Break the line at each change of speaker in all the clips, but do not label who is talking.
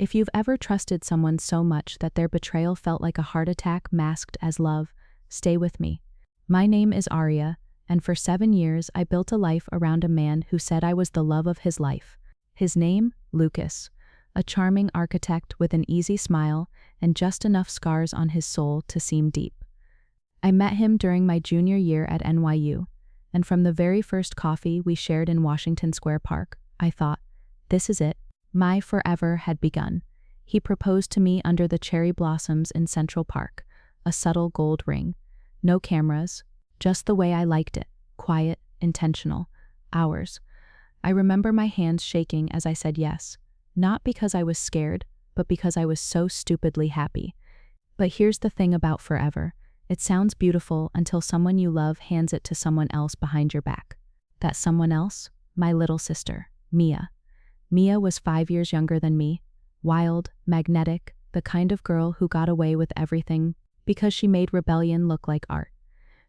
If you've ever trusted someone so much that their betrayal felt like a heart attack masked as love, stay with me. My name is Aria, and for 7 years I built a life around a man who said I was the love of his life. His name, Lucas, a charming architect with an easy smile and just enough scars on his soul to seem deep. I met him during my junior year at NYU, and from the very first coffee we shared in Washington Square Park, I thought, this is it. My forever had begun. He proposed to me under the cherry blossoms in Central Park, a subtle gold ring. No cameras, just the way I liked it, quiet, intentional, ours. I remember my hands shaking as I said yes, not because I was scared, but because I was so stupidly happy. But here's the thing about forever. It sounds beautiful until someone you love hands it to someone else behind your back. That someone else? My little sister, Mia. Mia was 5 years younger than me, wild, magnetic, the kind of girl who got away with everything because she made rebellion look like art.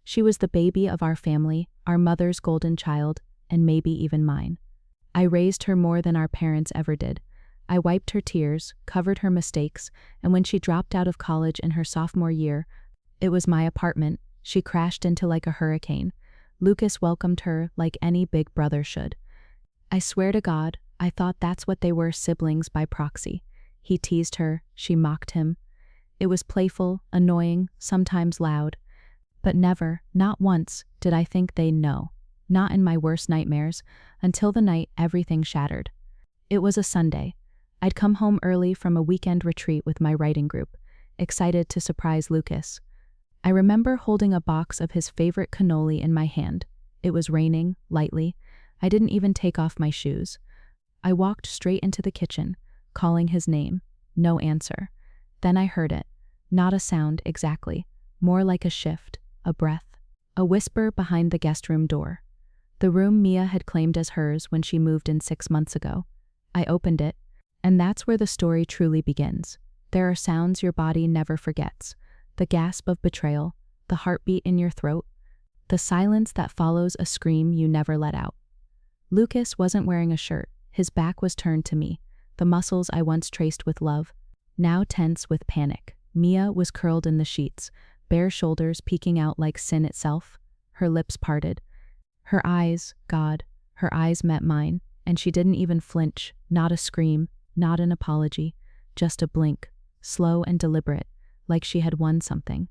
She was the baby of our family, our mother's golden child, and maybe even mine. I raised her more than our parents ever did. I wiped her tears, covered her mistakes, and when she dropped out of college in her sophomore year, it was my apartment, she crashed into like a hurricane. Lucas welcomed her like any big brother should. I swear to God, I thought that's what they were, siblings by proxy. He teased her, she mocked him. It was playful, annoying, sometimes loud. But never, not once, did I think they'd know. Not in my worst nightmares, until the night everything shattered. It was a Sunday. I'd come home early from a weekend retreat with my writing group, excited to surprise Lucas. I remember holding a box of his favorite cannoli in my hand. It was raining, lightly. I didn't even take off my shoes. I walked straight into the kitchen, calling his name. No answer. Then I heard it. Not a sound exactly, more like a shift, a breath, a whisper behind the guest room door. The room Mia had claimed as hers when she moved in 6 months ago. I opened it, and that's where the story truly begins. There are sounds your body never forgets. The gasp of betrayal, the heartbeat in your throat, the silence that follows a scream you never let out. Lucas wasn't wearing a shirt. His back was turned to me, the muscles I once traced with love, now tense with panic. Mia was curled in the sheets, bare shoulders peeking out like sin itself, her lips parted. Her eyes, God, her eyes met mine, and she didn't even flinch, not a scream, not an apology, just a blink, slow and deliberate, like she had won something.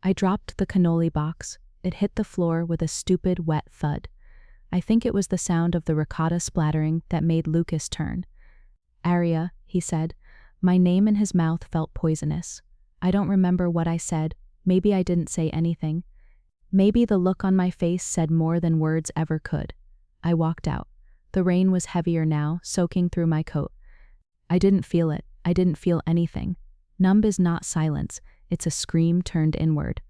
I dropped the cannoli box. It hit the floor with a stupid, wet thud. I think it was the sound of the ricotta splattering that made Lucas turn. Aria, he said. My name in his mouth felt poisonous. I don't remember what I said. Maybe I didn't say anything. Maybe the look on my face said more than words ever could. I walked out. The rain was heavier now, soaking through my coat. I didn't feel it. I didn't feel anything. Numb is not silence. It's a scream turned inward.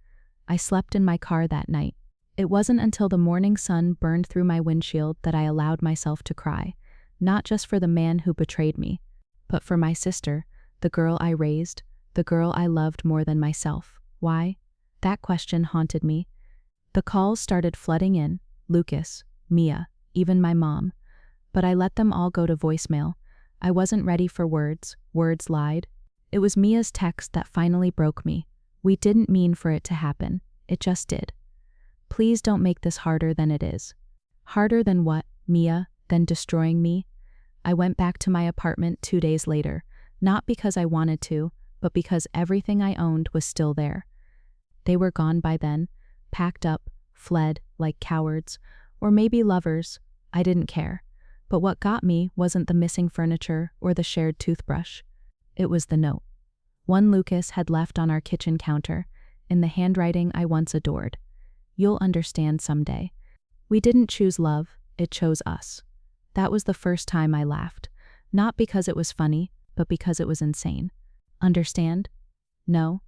I slept in my car that night. It wasn't until the morning sun burned through my windshield that I allowed myself to cry, not just for the man who betrayed me, but for my sister, the girl I raised, the girl I loved more than myself. Why? That question haunted me. The calls started flooding in, Lucas, Mia, even my mom. But I let them all go to voicemail. I wasn't ready for words. Words lied. It was Mia's text that finally broke me. We didn't mean for it to happen. It just did. Please don't make this harder than it is. Harder than what, Mia? Than destroying me? I went back to my apartment 2 days later, not because I wanted to, but because everything I owned was still there. They were gone by then, packed up, fled like cowards, or maybe lovers. I didn't care. But what got me wasn't the missing furniture or the shared toothbrush. It was the note. One Lucas had left on our kitchen counter, in the handwriting I once adored. You'll understand someday. We didn't choose love, it chose us. That was the first time I laughed, not because it was funny, but because it was insane. Understand? No,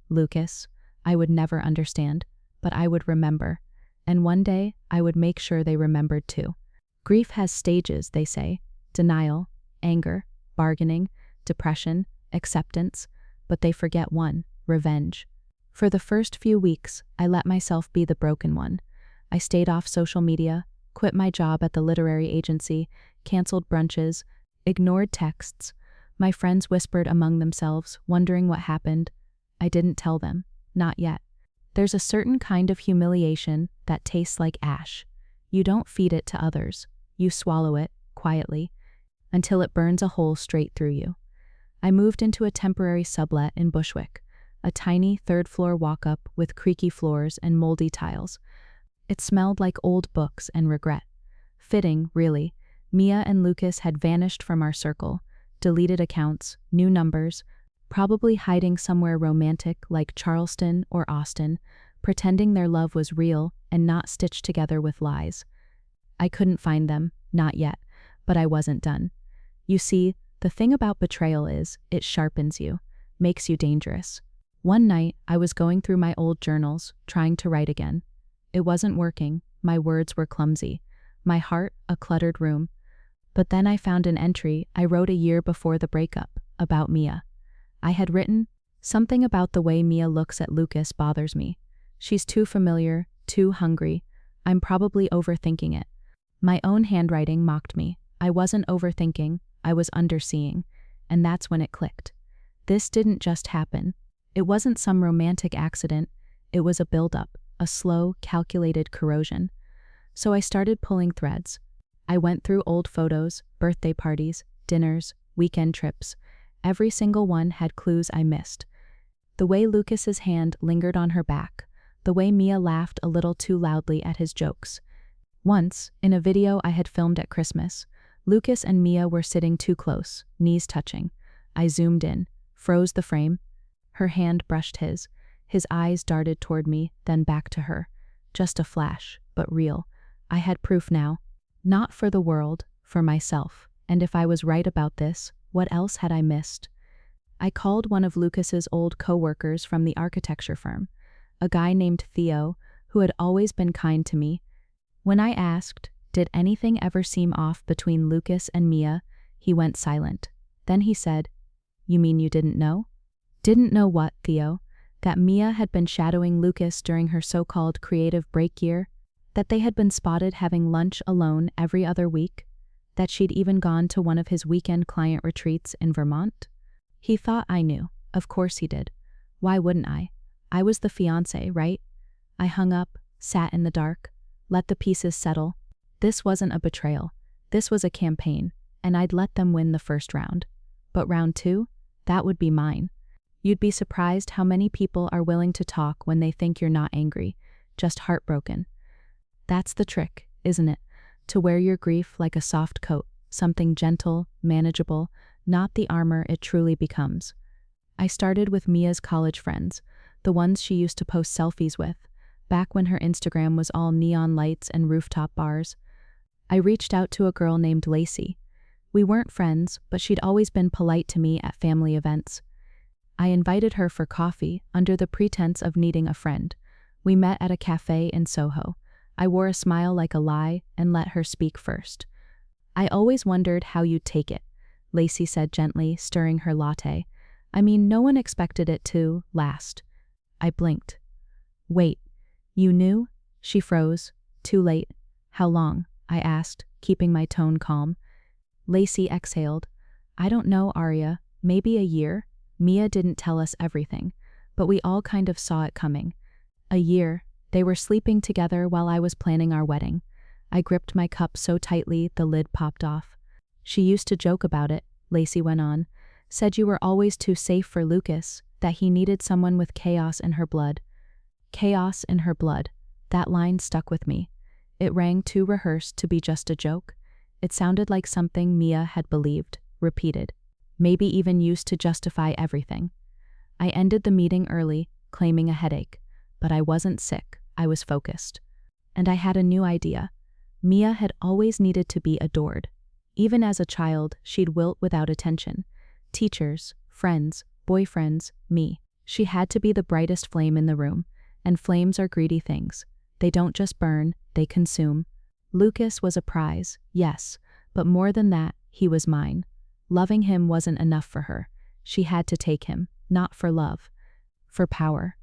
Lucas. I would never understand, but I would remember. And one day, I would make sure they remembered too. Grief has stages, they say. Denial, anger, bargaining, depression, acceptance. But they forget one, revenge. For the first few weeks, I let myself be the broken one. I stayed off social media, quit my job at the literary agency, canceled brunches, ignored texts. My friends whispered among themselves, wondering what happened. I didn't tell them. Not yet. There's a certain kind of humiliation that tastes like ash. You don't feed it to others. You swallow it, quietly, until it burns a hole straight through you. I moved into a temporary sublet in Bushwick, a tiny third-floor walk-up with creaky floors and moldy tiles. It smelled like old books and regret. Fitting, really. Mia and Lucas had vanished from our circle, deleted accounts, new numbers, probably hiding somewhere romantic like Charleston or Austin, pretending their love was real and not stitched together with lies. I couldn't find them, not yet, but I wasn't done. You see, the thing about betrayal is, it sharpens you, makes you dangerous. One night, I was going through my old journals, trying to write again. It wasn't working, my words were clumsy, my heart a cluttered room. But then I found an entry I wrote a year before the breakup, about Mia. I had written, something about the way Mia looks at Lucas bothers me. She's too familiar, too hungry. I'm probably overthinking it. My own handwriting mocked me. I wasn't overthinking, I was underseeing. And that's when it clicked. This didn't just happen. It wasn't some romantic accident. It was a buildup, a slow, calculated corrosion. So I started pulling threads. I went through old photos, birthday parties, dinners, weekend trips. Every single one had clues I missed. The way Lucas's hand lingered on her back, the way Mia laughed a little too loudly at his jokes. Once, in a video I had filmed at Christmas, Lucas and Mia were sitting too close, knees touching. I zoomed in, froze the frame. Her hand brushed his. His eyes darted toward me, then back to her. Just a flash, but real. I had proof now. Not for the world, for myself. And if I was right about this, what else had I missed? I called one of Lucas's old co-workers from the architecture firm, a guy named Theo, who had always been kind to me. When I asked, did anything ever seem off between Lucas and Mia, he went silent. Then he said, "You mean you didn't know?" "Didn't know what, Theo?" That Mia had been shadowing Lucas during her so-called creative break year? That they had been spotted having lunch alone every other week? That she'd even gone to one of his weekend client retreats in Vermont? He thought I knew. Of course he did. Why wouldn't I? I was the fiancé, right? I hung up, sat in the dark, let the pieces settle. This wasn't a betrayal. This was a campaign, and I'd let them win the first round. But round two? That would be mine. You'd be surprised how many people are willing to talk when they think you're not angry, just heartbroken. That's the trick, isn't it? To wear your grief like a soft coat, something gentle, manageable, not the armor it truly becomes. I started with Mia's college friends, the ones she used to post selfies with, back when her Instagram was all neon lights and rooftop bars. I reached out to a girl named Lacey. We weren't friends, but she'd always been polite to me at family events. I invited her for coffee under the pretense of needing a friend. We met at a cafe in Soho. I wore a smile like a lie and let her speak first. "I always wondered how you'd take it," Lacey said gently, stirring her latte. "I mean, no one expected it to last." I blinked. "Wait, you knew?" She froze. "Too late." "How long?" I asked, keeping my tone calm. Lacey exhaled. "I don't know, Arya. Maybe a year. Mia didn't tell us everything, but we all kind of saw it coming. A year. They were sleeping together while I was planning our wedding. I gripped my cup so tightly the lid popped off. She used to joke about it," Lacey went on. "Said you were always too safe for Lucas, that he needed someone with chaos in her blood." Chaos in her blood. That line stuck with me. It rang too rehearsed to be just a joke. It sounded like something Mia had believed, repeated, maybe even used to justify everything. I ended the meeting early, claiming a headache. But I wasn't sick, I was focused. And I had a new idea. Mia had always needed to be adored. Even as a child, she'd wilt without attention. Teachers, friends, boyfriends, me. She had to be the brightest flame in the room. And flames are greedy things. They don't just burn, they consume. Lucas was a prize, yes, but more than that, he was mine. Loving him wasn't enough for her. She had to take him, not for love, for power.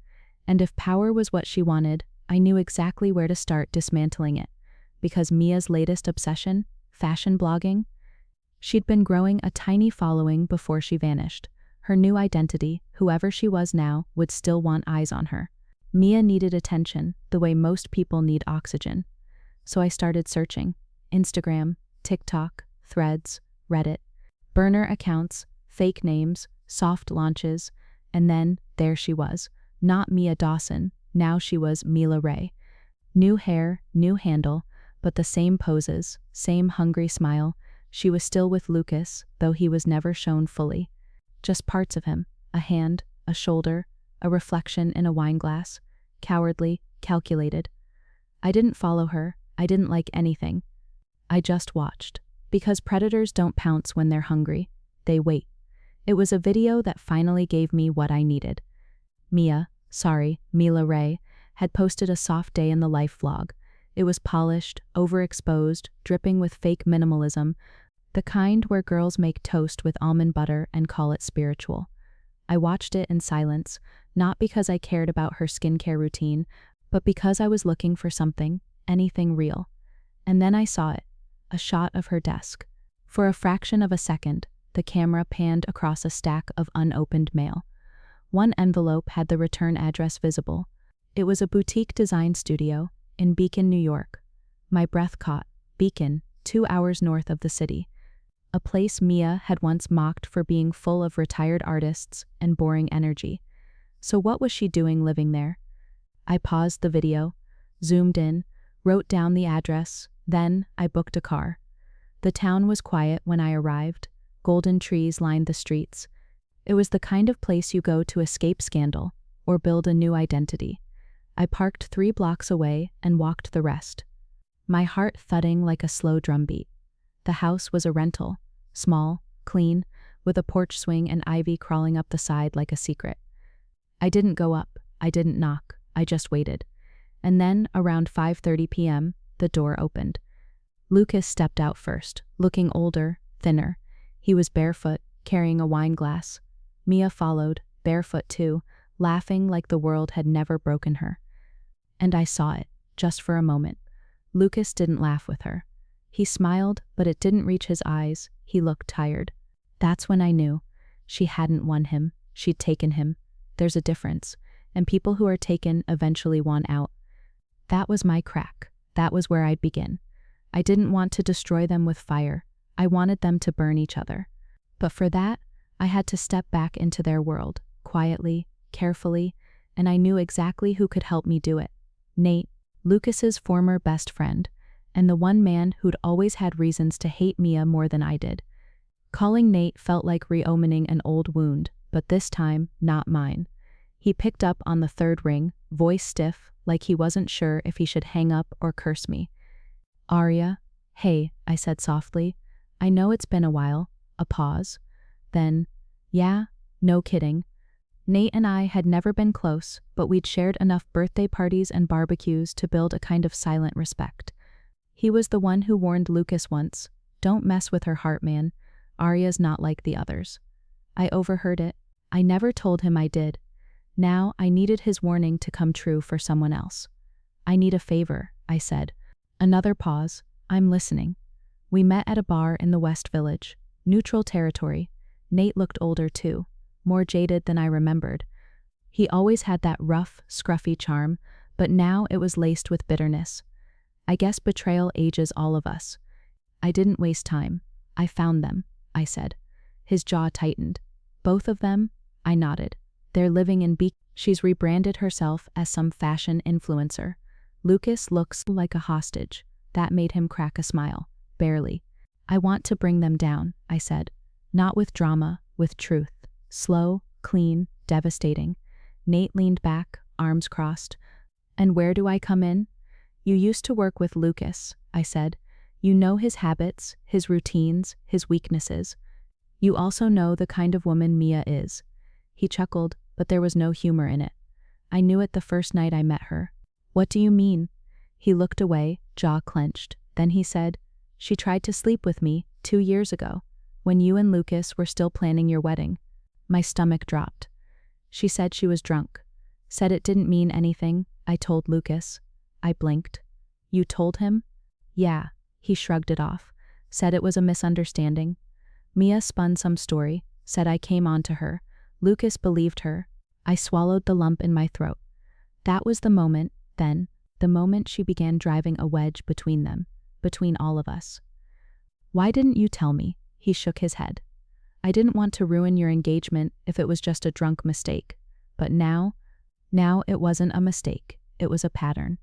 And if power was what she wanted, I knew exactly where to start dismantling it. Because Mia's latest obsession, fashion blogging, She'd been growing a tiny following before she vanished. Her new identity, whoever she was now, would still want eyes on her. Mia needed attention, the way most people need oxygen. So I started searching. Instagram, TikTok, Threads, Reddit, burner accounts, fake names, soft launches, and then, there she was. Not Mia Dawson, now she was Mila Ray. New hair, new handle, but the same poses, same hungry smile. She was still with Lucas, though he was never shown fully. Just parts of him, a hand, a shoulder, a reflection in a wineglass, cowardly, calculated. I didn't follow her, I didn't like anything. I just watched. Because predators don't pounce when they're hungry, they wait. It was a video that finally gave me what I needed. Mila Ray, had posted a soft day in the life vlog. It was polished, overexposed, dripping with fake minimalism, the kind where girls make toast with almond butter and call it spiritual. I watched it in silence, not because I cared about her skincare routine, but because I was looking for something, anything real. And then I saw it, a shot of her desk. For a fraction of a second, the camera panned across a stack of unopened mail. One envelope had the return address visible. It was a boutique design studio in Beacon, New York. My breath caught. Beacon, 2 hours north of the city. A place Mia had once mocked for being full of retired artists and boring energy. So what was she doing living there? I paused the video, zoomed in, wrote down the address, then I booked a car. The town was quiet when I arrived. Golden trees lined the streets. It was the kind of place you go to escape scandal or build a new identity. I parked 3 blocks away and walked the rest, my heart thudding like a slow drumbeat. The house was a rental, small, clean, with a porch swing and ivy crawling up the side like a secret. I didn't go up, I didn't knock, I just waited. And then, around 5:30 p.m., the door opened. Lucas stepped out first, looking older, thinner. He was barefoot, carrying a wine glass. Mia followed, barefoot too, laughing like the world had never broken her. And I saw it, just for a moment. Lucas didn't laugh with her. He smiled, but it didn't reach his eyes. He looked tired. That's when I knew. She hadn't won him. She'd taken him. There's a difference. And people who are taken eventually want out. That was my crack. That was where I'd begin. I didn't want to destroy them with fire. I wanted them to burn each other. But for that, I had to step back into their world, quietly, carefully, and I knew exactly who could help me do it. Nate, Lucas's former best friend, and the one man who'd always had reasons to hate Mia more than I did. Calling Nate felt like reopening an old wound, but this time, not mine. He picked up on the 3rd ring, voice stiff, like he wasn't sure if he should hang up or curse me. "Arya, hey," I said softly. "I know it's been a while." A pause. Then, "Yeah, no kidding." Nate and I had never been close, but we'd shared enough birthday parties and barbecues to build a kind of silent respect. He was the one who warned Lucas once, "Don't mess with her heart, man. Arya's not like the others." I overheard it. I never told him I did. Now I needed his warning to come true for someone else. "I need a favor," I said. Another pause. "I'm listening." We met at a bar in the West Village. Neutral territory. Nate looked older too, more jaded than I remembered. He always had that rough, scruffy charm, but now it was laced with bitterness. I guess betrayal ages all of us. I didn't waste time. I found them, I said. His jaw tightened. "Both of them?" I nodded. "They're living in Beacon." She's rebranded herself as some fashion influencer. Lucas looks like a hostage. That made him crack a smile. Barely. "I want to bring them down," I said. "Not with drama, with truth. Slow, clean, devastating." Nate leaned back, arms crossed. "And where do I come in?" "You used to work with Lucas," I said. "You know his habits, his routines, his weaknesses. You also know the kind of woman Mia is." He chuckled, but there was no humor in it. "I knew it the first night I met her." "What do you mean?" He looked away, jaw clenched. Then he said, "She tried to sleep with me 2 years ago, when you and Lucas were still planning your wedding." My stomach dropped. "She said she was drunk. Said it didn't mean anything," I told Lucas. I blinked. "You told him?" "Yeah." He shrugged it off. "Said it was a misunderstanding." Mia spun some story, said I came on to her. Lucas believed her. I swallowed the lump in my throat. That was the moment, then, the moment she began driving a wedge between them, between all of us. Why didn't you tell me? He shook his head. I didn't want to ruin your engagement if it was just a drunk mistake. But now it wasn't a mistake. It was a pattern.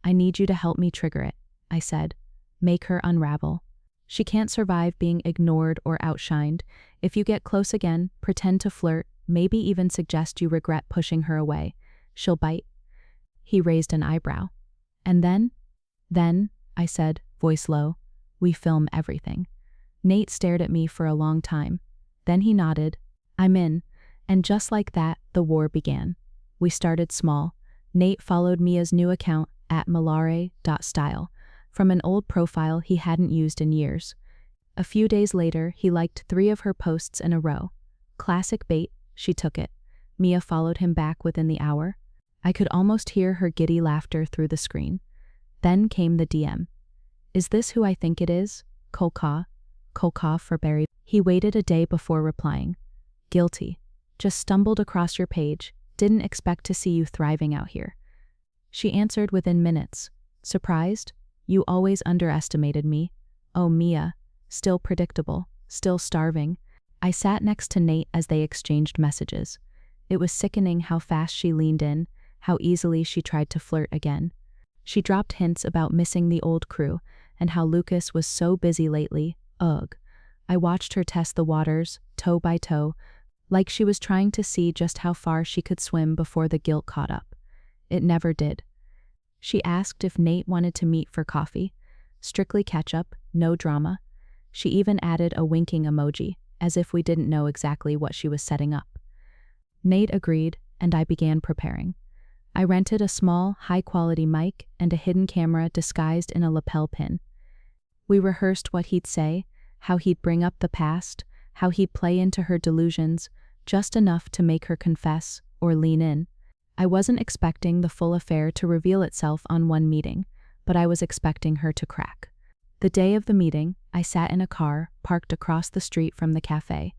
I need you to help me trigger it, I said. Make her unravel. She can't survive being ignored or outshined. If you get close again, pretend to flirt, maybe even suggest you regret pushing her away. She'll bite. He raised an eyebrow. And then, I said, voice low, we film everything. Nate stared at me for a long time. Then he nodded. I'm in. And just like that, the war began. We started small. Nate followed Mia's new account at malare.style from an old profile he hadn't used in years. A few days later, he liked 3 of her posts in a row. Classic bait, she took it. Mia followed him back within the hour. I could almost hear her giddy laughter through the screen. Then came the DM. Is this who I think it is? Kolka for Barry. He waited a day before replying. Guilty. Just stumbled across your page. Didn't expect to see you thriving out here. She answered within minutes. Surprised? You always underestimated me. Oh, Mia. Still predictable. Still starving. I sat next to Nate as they exchanged messages. It was sickening how fast she leaned in, how easily she tried to flirt again. She dropped hints about missing the old crew and how Lucas was so busy lately. Ugh. I watched her test the waters, toe by toe, like she was trying to see just how far she could swim before the guilt caught up. It never did. She asked if Nate wanted to meet for coffee. Strictly catch-up, no drama. She even added a winking emoji, as if we didn't know exactly what she was setting up. Nate agreed, and I began preparing. I rented a small, high-quality mic and a hidden camera disguised in a lapel pin. We rehearsed what he'd say, how he'd bring up the past, how he'd play into her delusions, just enough to make her confess or lean in. I wasn't expecting the full affair to reveal itself on one meeting, but I was expecting her to crack. The day of the meeting, I sat in a car parked across the street from the cafe.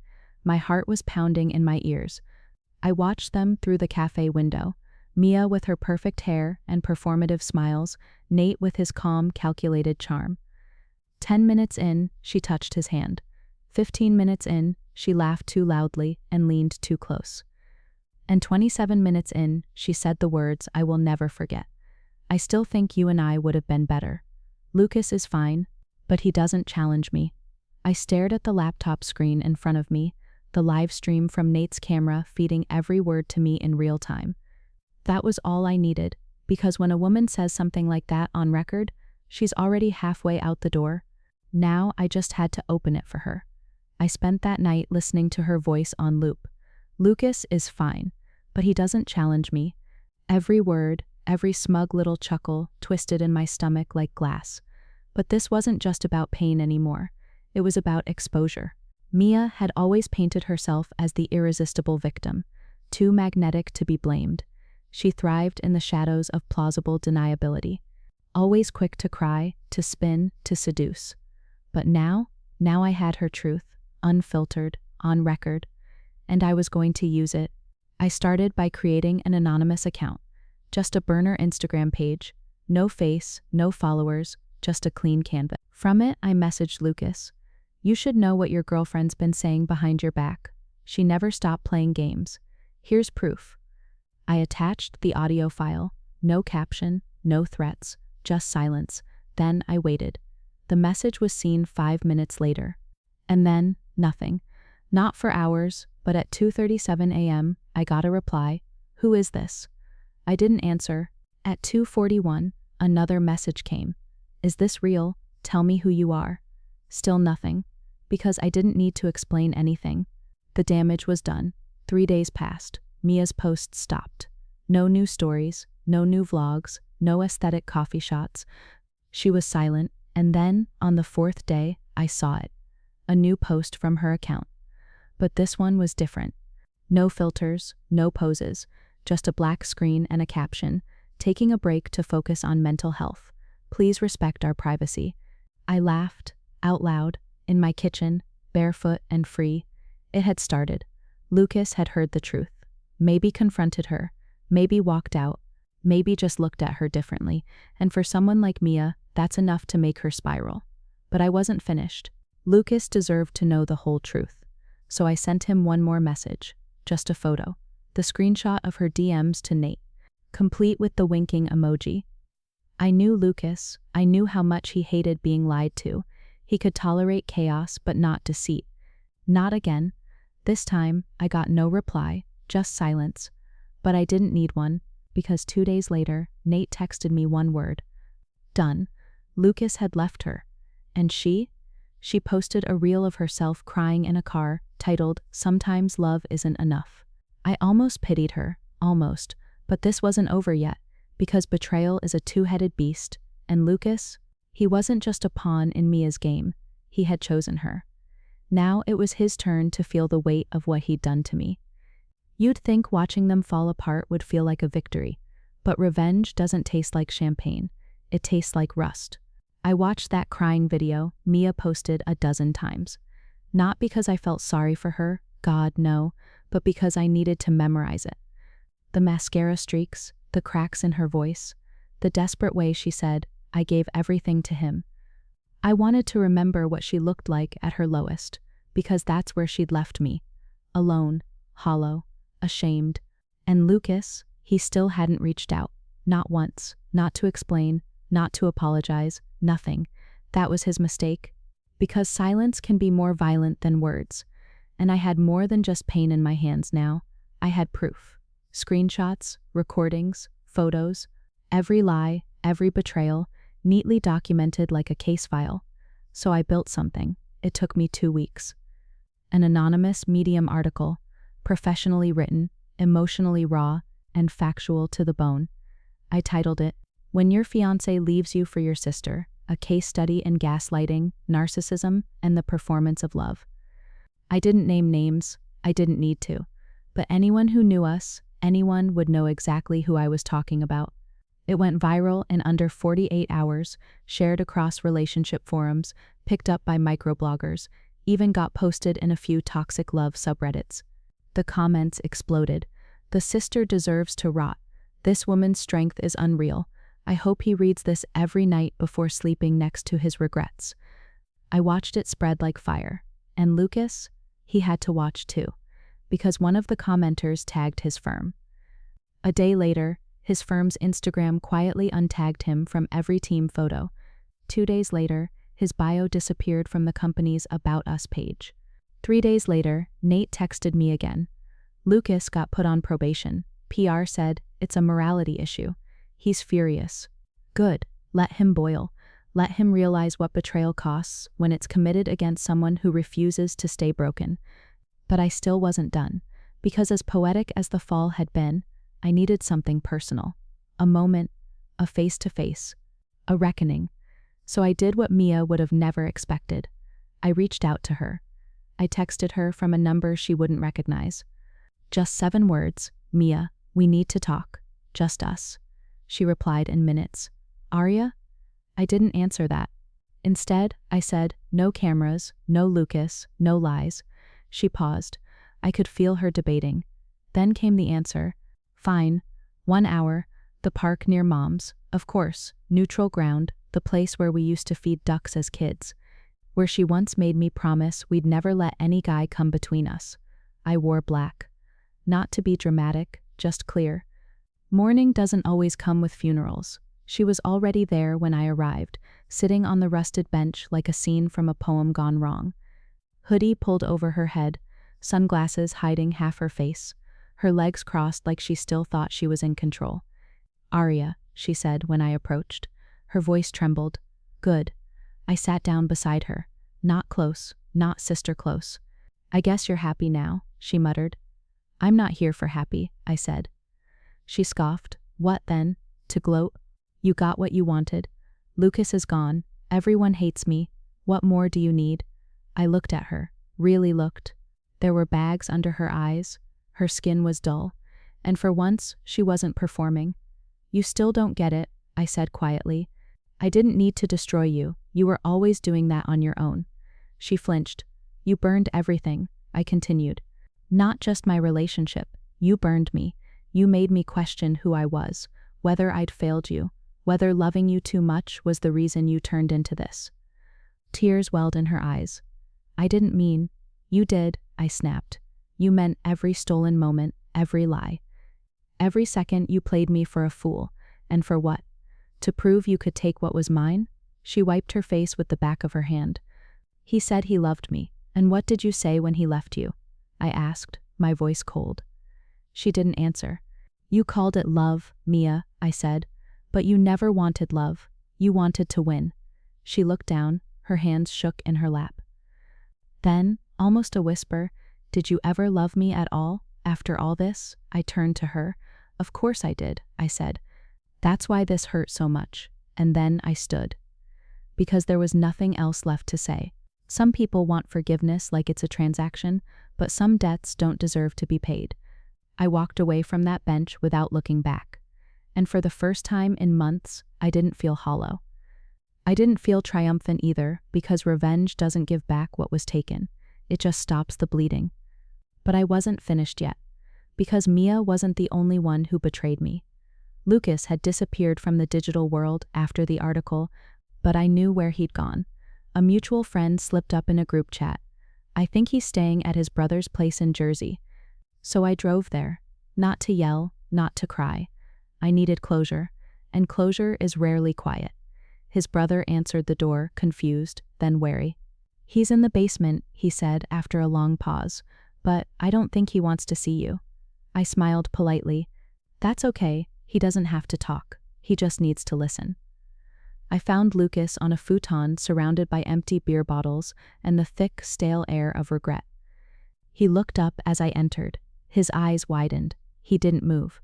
My heart was pounding in my ears. I watched them through the cafe window, Mia with her perfect hair and performative smiles, Nate with his calm, calculated charm. 10 minutes in, she touched his hand. 15 minutes in, she laughed too loudly and leaned too close. And 27 minutes in, she said the words I will never forget. I still think you and I would have been better. Lucas is fine, but he doesn't challenge me. I stared at the laptop screen in front of me, the live stream from Nate's camera feeding every word to me in real time. That was all I needed, because when a woman says something like that on record, she's already halfway out the door. Now I just had to open it for her. I spent that night listening to her voice on loop. Lucas is fine, but he doesn't challenge me. Every word, every smug little chuckle twisted in my stomach like glass. But this wasn't just about pain anymore. It was about exposure. Mia had always painted herself as the irresistible victim, too magnetic to be blamed. She thrived in the shadows of plausible deniability, always quick to cry, to spin, to seduce. But now I had her truth, unfiltered, on record, and I was going to use it. I started by creating an anonymous account, just a burner Instagram page, no face, no followers, just a clean canvas. From it, I messaged Lucas. You should know what your girlfriend's been saying behind your back. She never stopped playing games. Here's proof. I attached the audio file, no caption, no threats, just silence. Then I waited. The message was seen 5 minutes later. And then, nothing. Not for hours, but at 2:37 a.m., I got a reply. Who is this? I didn't answer. At 2:41, another message came. Is this real? Tell me who you are. Still nothing, because I didn't need to explain anything. The damage was done. 3 days passed. Mia's posts stopped. No new stories, no new vlogs, no aesthetic coffee shots. She was silent, and then, on the 4th day, I saw it. A new post from her account. But this one was different. No filters, no poses, just a black screen and a caption, taking a break to focus on mental health. Please respect our privacy. I laughed, out loud, in my kitchen, barefoot and free. It had started. Lucas had heard the truth. Maybe confronted her. Maybe walked out. Maybe just looked at her differently. And for someone like Mia, that's enough to make her spiral. But I wasn't finished. Lucas deserved to know the whole truth. So I sent him one more message. Just a photo. The screenshot of her DMs to Nate, complete with the winking emoji. I knew Lucas. I knew how much he hated being lied to. He could tolerate chaos, but not deceit. Not again. This time, I got no reply, just silence. But I didn't need one, because 2 days later, Nate texted me one word. Done. Lucas had left her. And she posted a reel of herself crying in a car, titled, "Sometimes Love Isn't Enough." I almost pitied her, almost, but this wasn't over yet, because betrayal is a two-headed beast, and Lucas, he wasn't just a pawn in Mia's game, he had chosen her. Now it was his turn to feel the weight of what he'd done to me. You'd think watching them fall apart would feel like a victory, but revenge doesn't taste like champagne, it tastes like rust. I watched that crying video Mia posted a dozen times. Not because I felt sorry for her, God, no, but because I needed to memorize it. The mascara streaks, the cracks in her voice, the desperate way she said, "I gave everything to him." I wanted to remember what she looked like at her lowest, because that's where she'd left me. Alone, hollow, ashamed. And Lucas, he still hadn't reached out. Not once, not to explain, not to apologize, nothing. That was his mistake. Because silence can be more violent than words. And I had more than just pain in my hands now. I had proof. Screenshots, recordings, photos, every lie, every betrayal, neatly documented like a case file. So I built something. It took me 2 weeks. An anonymous Medium article, professionally written, emotionally raw, and factual to the bone. I titled it, "When Your Fiancé Leaves You for Your Sister, a Case Study in Gaslighting, Narcissism, and the Performance of Love." I didn't name names, I didn't need to, but anyone who knew us, anyone would know exactly who I was talking about. It went viral in under 48 hours, shared across relationship forums, picked up by microbloggers, even got posted in a few toxic love subreddits. The comments exploded. "The sister deserves to rot. This woman's strength is unreal. I hope he reads this every night before sleeping next to his regrets." I watched it spread like fire. And Lucas, he had to watch too, because one of the commenters tagged his firm. A day later, his firm's Instagram quietly untagged him from every team photo. 2 days later, his bio disappeared from the company's About Us page. 3 days later, Nate texted me again. Lucas got put on probation. PR said, "It's a morality issue." He's furious. Good. Let him boil. Let him realize what betrayal costs when it's committed against someone who refuses to stay broken. But I still wasn't done, because as poetic as the fall had been, I needed something personal. A moment, a face-to-face, a reckoning. So I did what Mia would have never expected. I reached out to her. I texted her from a number she wouldn't recognize. Just 7 words, "Mia, we need to talk. Just us." She replied in minutes. "Aria?" I didn't answer that. Instead, I said, "No cameras, no Lucas, no lies." She paused. I could feel her debating. Then came the answer. "Fine. 1 hour. The park near Mom's. Of course. Neutral ground. The place where we used to feed ducks as kids. Where she once made me promise we'd never let any guy come between us." I wore black. Not to be dramatic, just clear. Mourning doesn't always come with funerals. She was already there when I arrived, sitting on the rusted bench like a scene from a poem gone wrong. Hoodie pulled over her head, sunglasses hiding half her face, her legs crossed like she still thought she was in control. "Aria," she said when I approached. Her voice trembled. "Good." I sat down beside her. Not close, not sister close. "I guess you're happy now," she muttered. "I'm not here for happy," I said. She scoffed. "What then? To gloat? You got what you wanted. Lucas is gone. Everyone hates me. What more do you need?" I looked at her, really looked. There were bags under her eyes. Her skin was dull. And for once, she wasn't performing. "You still don't get it," I said quietly. "I didn't need to destroy you. You were always doing that on your own." She flinched. You burned everything, I continued. Not just my relationship. You burned me. You made me question who I was, whether I'd failed you, whether loving you too much was the reason you turned into this. Tears welled in her eyes. I didn't mean. You did, I snapped. You meant every stolen moment, every lie. Every second you played me for a fool. And for what? To prove you could take what was mine? She wiped her face with the back of her hand. He said he loved me. And what did you say when he left you? I asked, my voice cold. She didn't answer. You called it love, Mia, I said. But you never wanted love. You wanted to win. She looked down, her hands shook in her lap. Then, almost a whisper, did you ever love me at all, after all this? I turned to her. Of course I did, I said. That's why this hurt so much. And then I stood. Because there was nothing else left to say. Some people want forgiveness like it's a transaction, but some debts don't deserve to be paid. I walked away from that bench without looking back. And for the first time in months, I didn't feel hollow. I didn't feel triumphant either, because revenge doesn't give back what was taken. It just stops the bleeding. But I wasn't finished yet, because Mia wasn't the only one who betrayed me. Lucas had disappeared from the digital world after the article, but I knew where he'd gone. A mutual friend slipped up in a group chat. I think he's staying at his brother's place in Jersey. So I drove there, not to yell, not to cry. I needed closure, and closure is rarely quiet. His brother answered the door, confused, then wary. He's in the basement, he said after a long pause, but I don't think he wants to see you. I smiled politely. That's okay, he doesn't have to talk. He just needs to listen. I found Lucas on a futon surrounded by empty beer bottles and the thick, stale air of regret. He looked up as I entered. His eyes widened. He didn't move.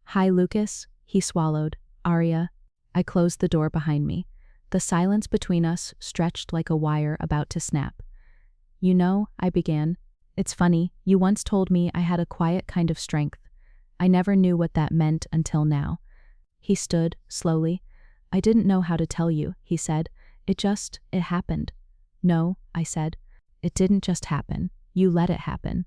Hi, Lucas, he swallowed. Aria. I closed the door behind me. The silence between us stretched like a wire about to snap. You know, I began. It's funny, you once told me I had a quiet kind of strength. I never knew what that meant until now. He stood, slowly. I didn't know how to tell you, he said. It happened. No, I said. It didn't just happen. You let it happen.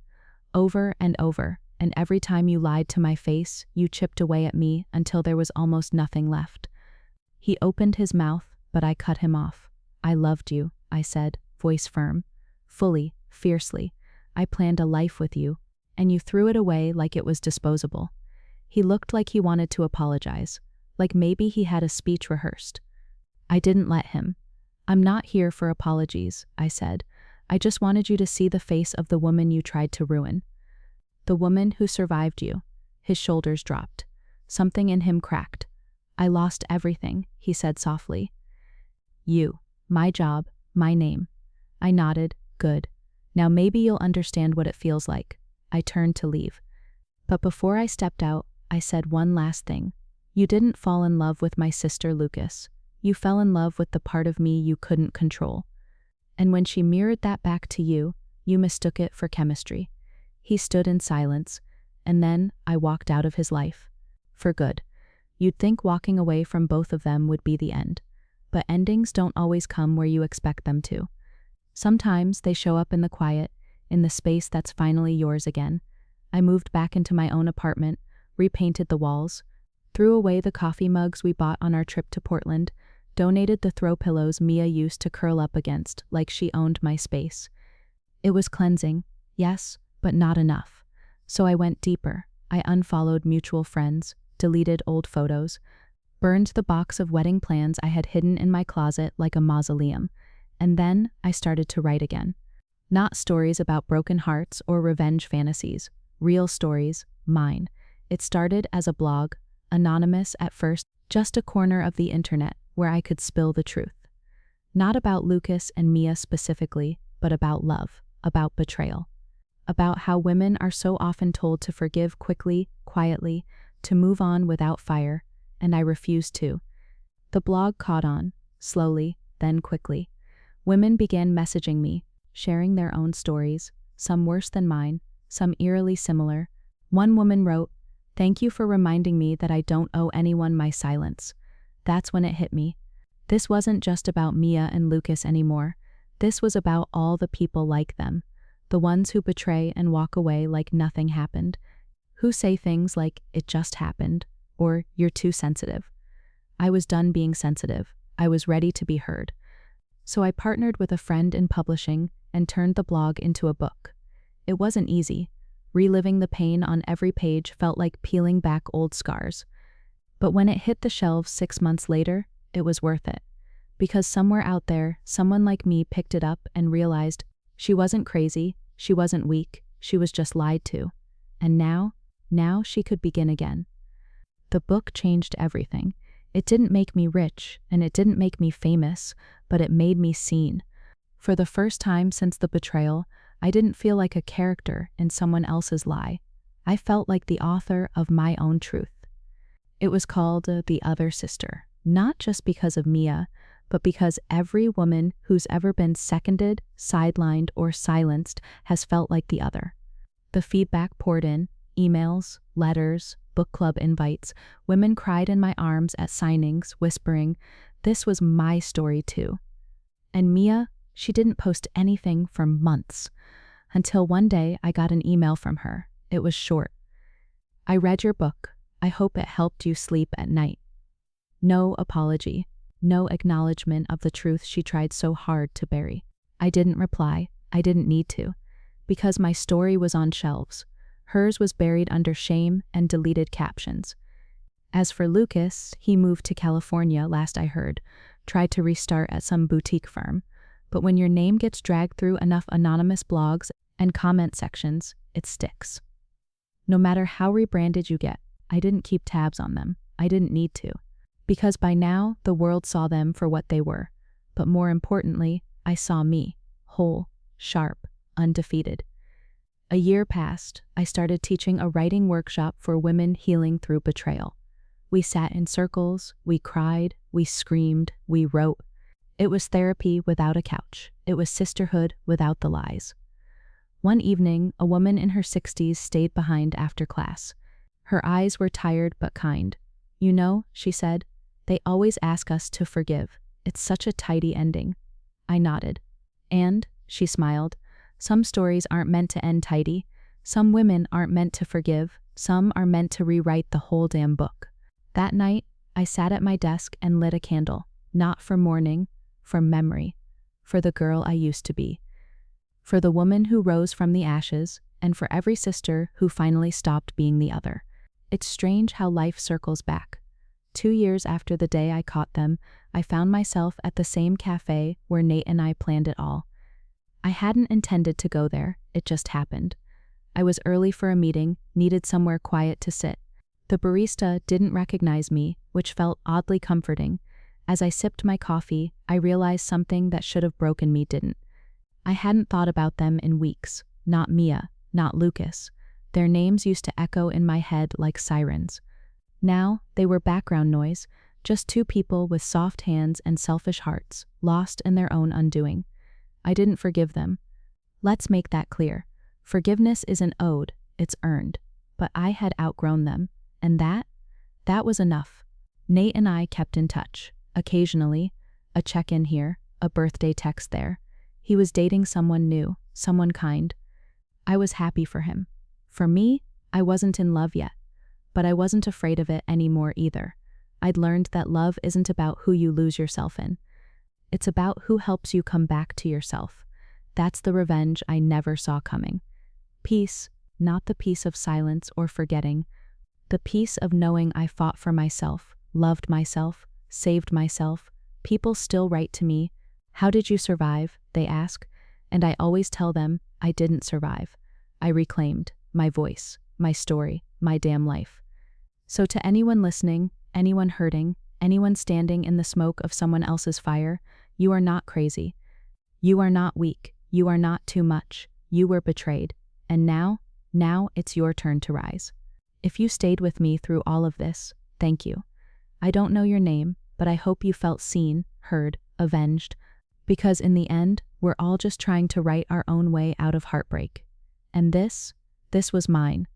Over and over, and every time you lied to my face, you chipped away at me until there was almost nothing left. He opened his mouth, but I cut him off. I loved you, I said, voice firm. Fully, fiercely. I planned a life with you, and you threw it away like it was disposable. He looked like he wanted to apologize, like maybe he had a speech rehearsed. I didn't let him. I'm not here for apologies, I said. I just wanted you to see the face of the woman you tried to ruin. The woman who survived you. His shoulders dropped. Something in him cracked. I lost everything, he said softly. You. My job. My name. I nodded. Good. Now maybe you'll understand what it feels like. I turned to leave. But before I stepped out, I said one last thing. You didn't fall in love with my sister, Lucas. You fell in love with the part of me you couldn't control. And when she mirrored that back to you, you mistook it for chemistry. He stood in silence, and then I walked out of his life. For good. You'd think walking away from both of them would be the end. But endings don't always come where you expect them to. Sometimes they show up in the quiet, in the space that's finally yours again. I moved back into my own apartment, repainted the walls, threw away the coffee mugs we bought on our trip to Portland, donated the throw pillows Mia used to curl up against like she owned my space. It was cleansing, yes, but not enough. So I went deeper. I unfollowed mutual friends, deleted old photos, burned the box of wedding plans I had hidden in my closet like a mausoleum, and then I started to write again. Not stories about broken hearts or revenge fantasies, real stories, mine. It started as a blog, anonymous at first, just a corner of the internet where I could spill the truth. Not about Lucas and Mia specifically, but about love, about betrayal. About how women are so often told to forgive quickly, quietly, to move on without fire, and I refused to. The blog caught on, slowly, then quickly. Women began messaging me, sharing their own stories, some worse than mine, some eerily similar. One woman wrote, "Thank you for reminding me that I don't owe anyone my silence." That's when it hit me. This wasn't just about Mia and Lucas anymore. This was about all the people like them, the ones who betray and walk away like nothing happened, who say things like, "It just happened," or "You're too sensitive." I was done being sensitive. I was ready to be heard. So I partnered with a friend in publishing and turned the blog into a book. It wasn't easy. Reliving the pain on every page felt like peeling back old scars. But when it hit the shelves 6 months later, it was worth it. Because somewhere out there, someone like me picked it up and realized she wasn't crazy, she wasn't weak, she was just lied to. And now she could begin again. The book changed everything. It didn't make me rich, and it didn't make me famous, but it made me seen. For the first time since the betrayal, I didn't feel like a character in someone else's lie. I felt like the author of my own truth. It was called The Other Sister, not just because of Mia, but because every woman who's ever been seconded, sidelined, or silenced has felt like the other. The feedback poured in, emails, letters, book club invites. Women cried in my arms at signings, whispering, "This was my story too." And Mia, she didn't post anything for months. Until one day I got an email from her. It was short. "I read your book. I hope it helped you sleep at night." No apology, no acknowledgement of the truth she tried so hard to bury. I didn't reply. I didn't need to. Because my story was on shelves. Hers was buried under shame and deleted captions. As for Lucas, he moved to California last I heard, tried to restart at some boutique firm. But when your name gets dragged through enough anonymous blogs and comment sections, it sticks. No matter how rebranded you get, I didn't keep tabs on them. I didn't need to. Because by now, the world saw them for what they were. But more importantly, I saw me, whole, sharp, undefeated. A year passed. I started teaching a writing workshop for women healing through betrayal. We sat in circles, we cried, we screamed, we wrote. It was therapy without a couch. It was sisterhood without the lies. One evening, a woman in her 60s stayed behind after class. Her eyes were tired but kind. "You know," she said, "they always ask us to forgive. It's such a tidy ending." I nodded. "And," she smiled, "some stories aren't meant to end tidy. Some women aren't meant to forgive. Some are meant to rewrite the whole damn book." That night, I sat at my desk and lit a candle, not for mourning, for memory, for the girl I used to be, for the woman who rose from the ashes, and for every sister who finally stopped being the other. It's strange how life circles back. 2 years after the day I caught them, I found myself at the same cafe where Nate and I planned it all. I hadn't intended to go there, it just happened. I was early for a meeting, needed somewhere quiet to sit. The barista didn't recognize me, which felt oddly comforting. As I sipped my coffee, I realized something that should have broken me didn't. I hadn't thought about them in weeks. Not Mia, not Lucas. Their names used to echo in my head like sirens. Now, they were background noise, just two people with soft hands and selfish hearts, lost in their own undoing. I didn't forgive them. Let's make that clear. Forgiveness isn't owed, it's earned. But I had outgrown them, and that was enough. Nate and I kept in touch. Occasionally, a check-in here, a birthday text there. He was dating someone new, someone kind. I was happy for him. For me, I wasn't in love yet, but I wasn't afraid of it anymore either. I'd learned that love isn't about who you lose yourself in. It's about who helps you come back to yourself. That's the revenge I never saw coming. Peace, not the peace of silence or forgetting. The peace of knowing I fought for myself, loved myself, saved myself. People still write to me, "How did you survive?" they ask, and I always tell them I didn't survive. I reclaimed my voice, my story, my damn life. So to anyone listening, anyone hurting, anyone standing in the smoke of someone else's fire, you are not crazy. You are not weak. You are not too much. You were betrayed. And now it's your turn to rise. If you stayed with me through all of this, thank you. I don't know your name, but I hope you felt seen, heard, avenged, because in the end, we're all just trying to write our own way out of heartbreak. And this was mine.